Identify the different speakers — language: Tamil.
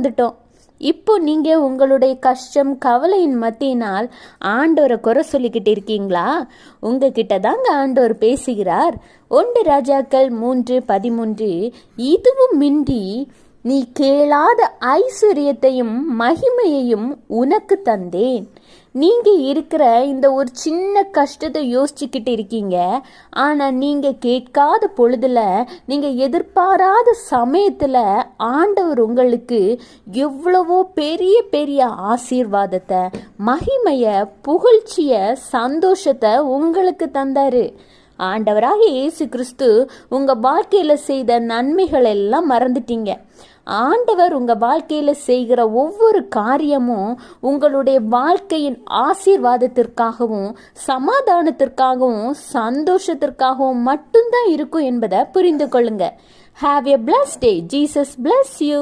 Speaker 1: வந்துட்டோம். இப்போ நீங்க உங்களுடைய கஷ்டம் கவலையின் மத்தியினால் ஆண்டவரை குறை சொல்லிக்கிட்டு இருக்கீங்களா? உங்ககிட்ட தாங்க ஆண்டவர் பேசுகிறார். 1 ராஜாக்கள் 3:13, இதுவும் மின்றி நீ கேளாத ஐஸ்வர்யத்தையும் மகிமையையும் உனக்கு தந்தேன். நீங்க இருக்கிற இந்த ஒரு சின்ன கஷ்டத்தை யோசிச்சுக்கிட்டு இருக்கீங்க. ஆனா நீங்க கேட்காத பொழுதுல, நீங்க எதிர்பாராத சமயத்துல ஆண்டவர் உங்களுக்கு எவ்வளவோ பெரிய பெரிய ஆசீர்வாதத்தை, மகிமைய, புகழ்ச்சிய, சந்தோஷத்தை உங்களுக்கு தந்தாரு. ஆண்டவராக இயேசு கிறிஸ்து உங்க வாழ்க்கையில செய்த நன்மைகள் எல்லாம் மறந்துட்டீங்க. ஆண்டவர் உங்க வாழ்க்கையில செய்கிற ஒவ்வொரு காரியமும் உங்களுடைய வாழ்க்கையின் ஆசீர்வாதத்திற்காகவும், சமாதானத்திற்காகவும், சந்தோஷத்திற்காகவும் மட்டும்தான் இருக்கும் என்பதை புரிந்து கொள்ளுங்க. Have a blessed day. Jesus bless you.